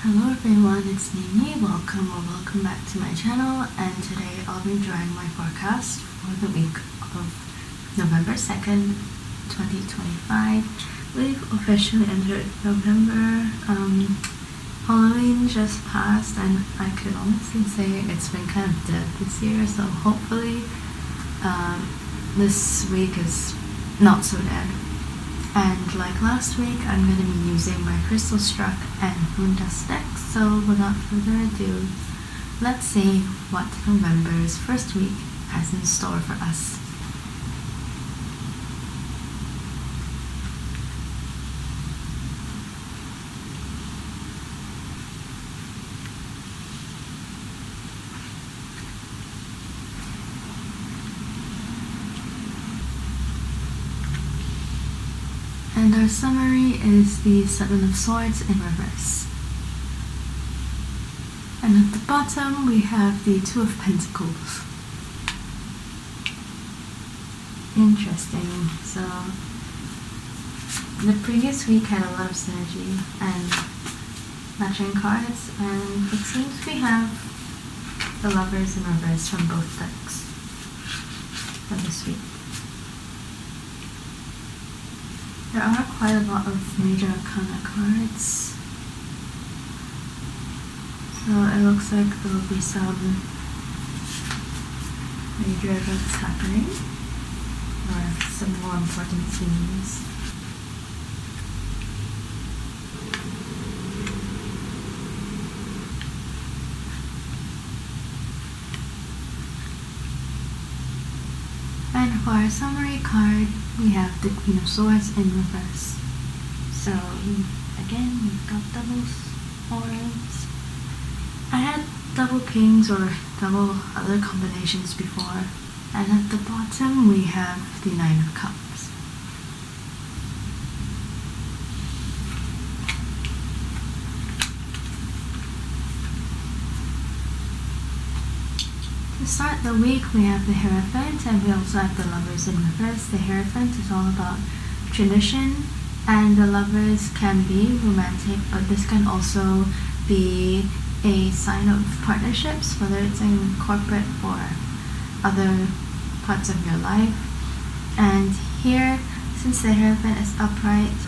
Hello everyone, it's Nini. Welcome back to my channel, and today I'll be drawing my forecast for the week of November 2nd, 2025. We've officially entered November. Halloween just passed and I could honestly say it's been kind of dead this year, so hopefully this week is not so dead. And like last week, I'm going to be using my Crystal Struck and Moon Dust decks, so without further ado, let's see what November's first week has in store for us. And our summary is the Seven of Swords in reverse. And at the bottom we have the Two of Pentacles. Interesting. So the previous week had a lot of synergy and matching cards, and it seems we have the Lovers in reverse from both decks for this week. There are quite a lot of major arcana cards, so it looks like there will be some major events happening, or some more important themes. And for our summary card, we have the Queen of Swords in reverse. So again, we've got double swords. I had double kings or double other combinations before. And at the bottom we have the Nine of Cups. To start the week, we have the Hierophant, and we also have the Lovers in reverse. The Hierophant is all about tradition, and the Lovers can be romantic, but this can also be a sign of partnerships, whether it's in corporate or other parts of your life. And here, since the Hierophant is upright,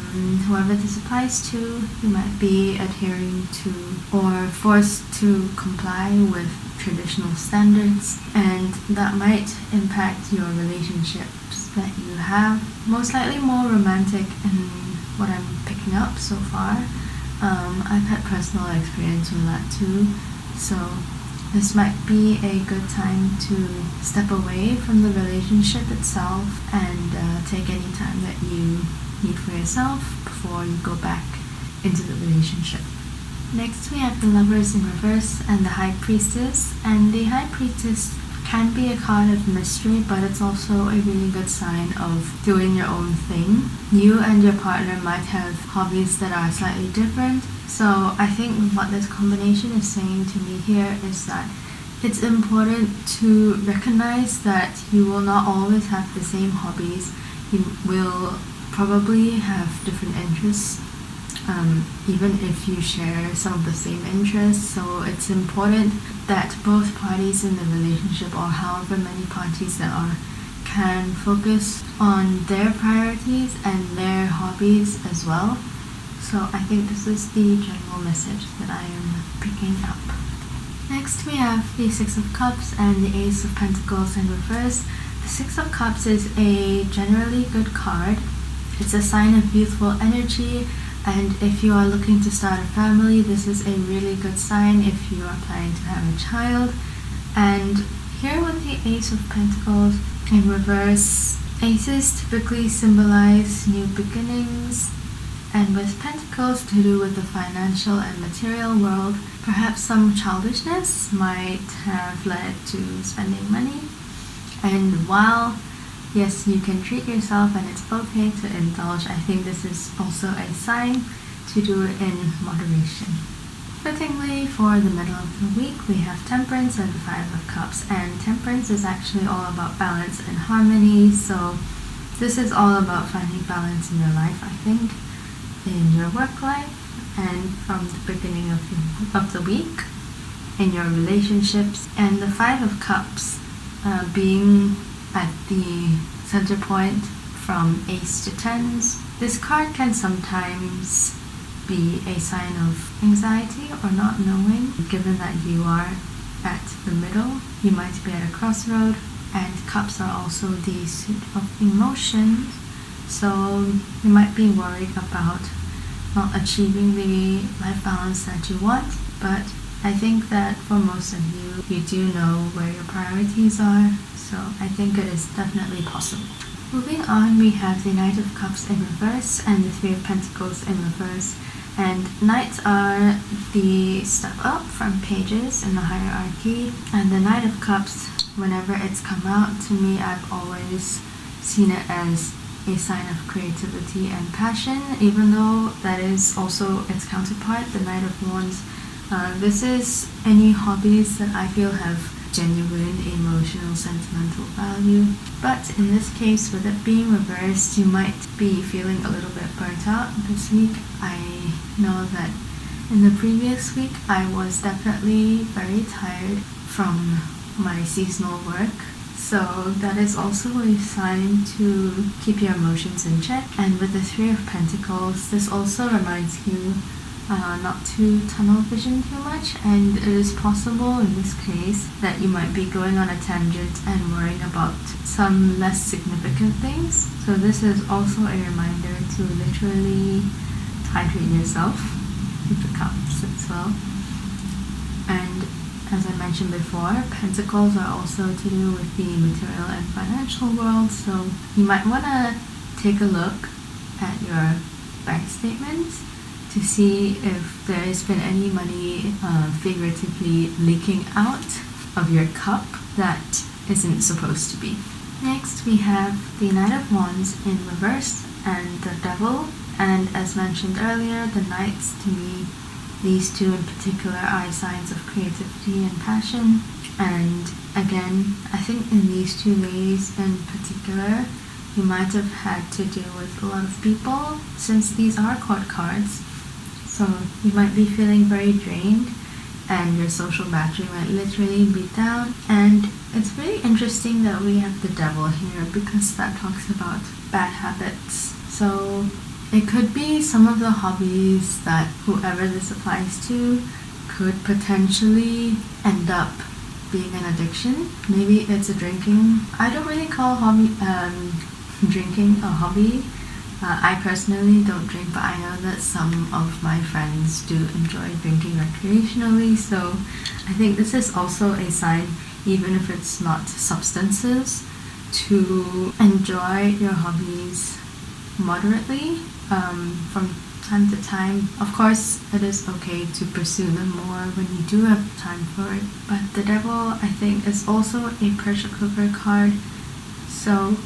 whoever this applies to, you might be adhering to or forced to comply with traditional standards, and that might impact your relationships that you have. Most likely more romantic in what I'm picking up so far. I've had personal experience with that too, so this might be a good time to step away from the relationship itself and take any time that you need for yourself before you go back into the relationship. Next we have the Lovers in reverse and the High Priestess, and the High Priestess can be a card of mystery, but it's also a really good sign of doing your own thing. You and your partner might have hobbies that are slightly different, so I think what this combination is saying to me here is that it's important to recognize that you will not always have the same hobbies. You will probably have different interests, even if you share some of the same interests. So it's important that both parties in the relationship, or however many parties there are, can focus on their priorities and their hobbies as well. So I think this is the general message that I am picking up. Next we have the Six of Cups and the Ace of Pentacles in reverse. The Six of Cups is a generally good card. It's a sign of youthful energy, and if you are looking to start a family, this is a really good sign if you are planning to have a child. And here with the Ace of Pentacles in reverse, aces typically symbolize new beginnings, and with pentacles to do with the financial and material world, perhaps some childishness might have led to spending money. And while yes, you can treat yourself and it's okay to indulge, I think this is also a sign to do it in moderation. Fittingly, for the middle of the week, we have Temperance and the Five of Cups, and Temperance is actually all about balance and harmony, so this is all about finding balance in your life, I think, in your work life and from the beginning of the week in your relationships. And the Five of Cups being at the center point from Ace to Tens. This card can sometimes be a sign of anxiety or not knowing, given that you are at the middle. You might be at a crossroad, and cups are also the suit of emotions, so you might be worried about not achieving the life balance that you want, but I think that for most of you, you do know where your priorities are, so I think it is definitely possible. Moving on, we have the Knight of Cups in reverse and the Three of Pentacles in reverse. And Knights are the step up from pages in the hierarchy, and the Knight of Cups, whenever it's come out to me, I've always seen it as a sign of creativity and passion, even though that is also its counterpart, the Knight of Wands. This is any hobbies that I feel have genuine emotional, sentimental value. But in this case, with it being reversed, you might be feeling a little bit burnt out this week. I know that in the previous week, I was definitely very tired from my seasonal work. So that is also a sign to keep your emotions in check. And with the Three of Pentacles, this also reminds you not to tunnel vision too much, and it is possible in this case that you might be going on a tangent and worrying about some less significant things. So this is also a reminder to literally hydrate yourself with the cups as well. And as I mentioned before, pentacles are also to do with the material and financial world, so you might want to take a look at your bank statements to see if there has been any money figuratively leaking out of your cup that isn't supposed to be. Next, we have the Knight of Wands in reverse and the Devil. And as mentioned earlier, the Knights, to me, these two in particular are signs of creativity and passion. And again, I think in these 2 days in particular, you might have had to deal with a lot of people, since these are court cards. So you might be feeling very drained, and your social battery might literally be down. And it's really interesting that we have the Devil here, because that talks about bad habits. So it could be some of the hobbies that whoever this applies to could potentially end up being an addiction. Maybe it's a drinking. I don't really call drinking a hobby. I personally don't drink, but I know that some of my friends do enjoy drinking recreationally, so I think this is also a sign, even if it's not substances, to enjoy your hobbies moderately from time to time. Of course, it is okay to pursue them more when you do have time for it, but the Devil, I think, is also a pressure cooker card, so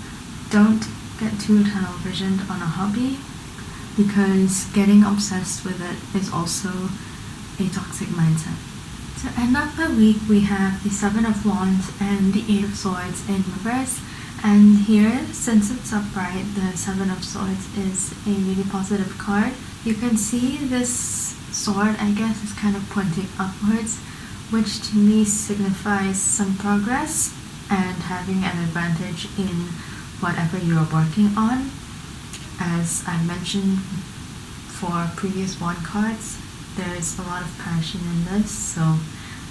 don't get too tunnel visioned on a hobby, because getting obsessed with it is also a toxic mindset. To end up the week, we have the Seven of Wands and the Eight of Swords in reverse. And here, since it's upright, the Seven of Swords is a really positive card. You can see this sword, I guess, is kind of pointing upwards, which to me signifies some progress and having an advantage in whatever you're working on. As I mentioned for previous wand cards, there's a lot of passion in this, so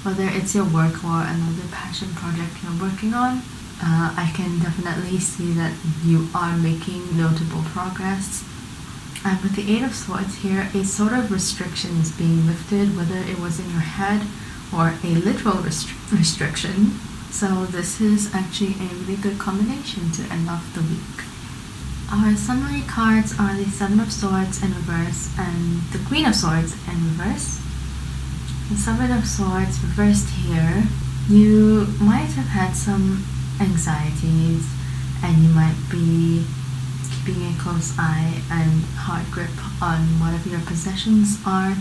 whether it's your work or another passion project you're working on, I can definitely see that you are making notable progress. And with the Eight of Swords here, a sort of restriction is being lifted, whether it was in your head or a literal restriction. So this is actually a really good combination to end off the week. Our summary cards are the Seven of Swords in reverse and the Queen of Swords in reverse. The Seven of Swords reversed here, you might have had some anxieties, and you might be keeping a close eye and hard grip on whatever your possessions are.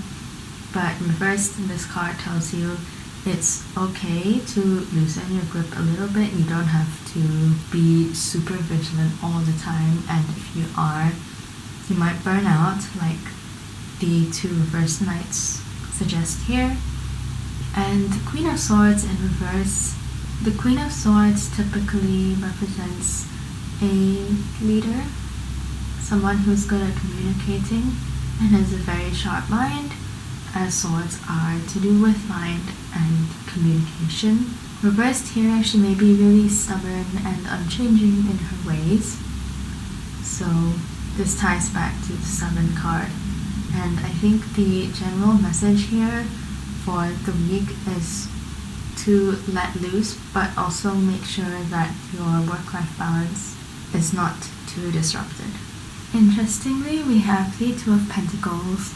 But reversed, this card tells you it's okay to loosen your grip a little bit. You don't have to be super vigilant all the time, and if you are, you might burn out, like the two reverse knights suggest here. And the Queen of Swords in reverse. The Queen of Swords typically represents a leader, someone who's good at communicating and has a very sharp mind, as swords are to do with mind and communication. Reversed here, she may be really stubborn and unchanging in her ways. So this ties back to the stubborn card. And I think the general message here for the week is to let loose, but also make sure that your work-life balance is not too disrupted. Interestingly, we have the Two of Pentacles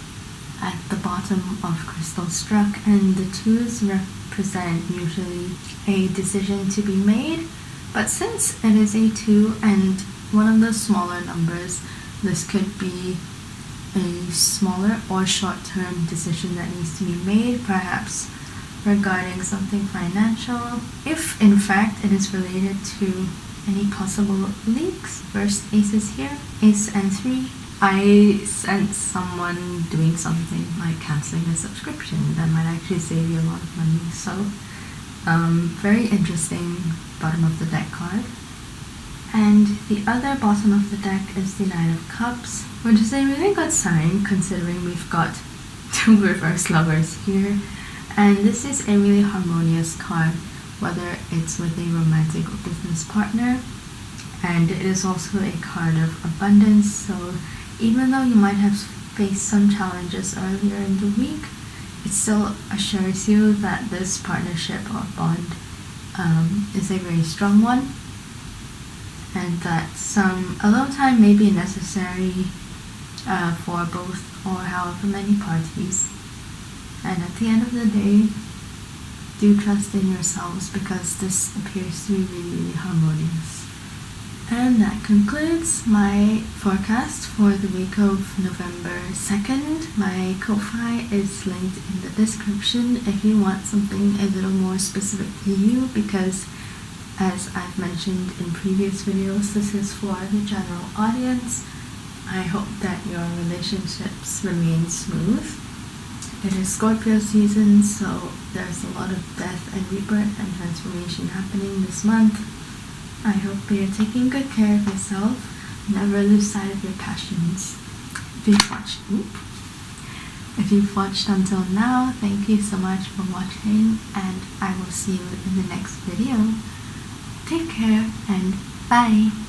at the bottom of Crystal Struck, and the twos represent usually a decision to be made, but since it is a 2 and one of the smaller numbers, this could be a smaller or short-term decision that needs to be made, perhaps regarding something financial, if in fact it is related to any possible leaks. First aces here, ace and 3. I sense someone doing something like cancelling a subscription that might actually save you a lot of money. So very interesting bottom of the deck card. And the other bottom of the deck is the Nine of Cups, which is a really good sign considering we've got two reverse lovers here. And this is a really harmonious card, whether it's with a romantic or business partner. And it is also a card of abundance, so even though you might have faced some challenges earlier in the week, it still assures you that this partnership or bond is a very strong one, and that some alone time may be necessary for both or however many parties. And at the end of the day, do trust in yourselves, because this appears to be really, really harmonious. And that concludes my forecast for the week of November 2nd. My Ko-Fi is linked in the description if you want something a little more specific to you, because as I've mentioned in previous videos, this is for the general audience. I hope that your relationships remain smooth. It is Scorpio season, so there's a lot of death and rebirth and transformation happening this month. I hope you're taking good care of yourself. Never lose sight of your passions. If you've watched until now, thank you so much for watching, and I will see you in the next video. Take care and bye!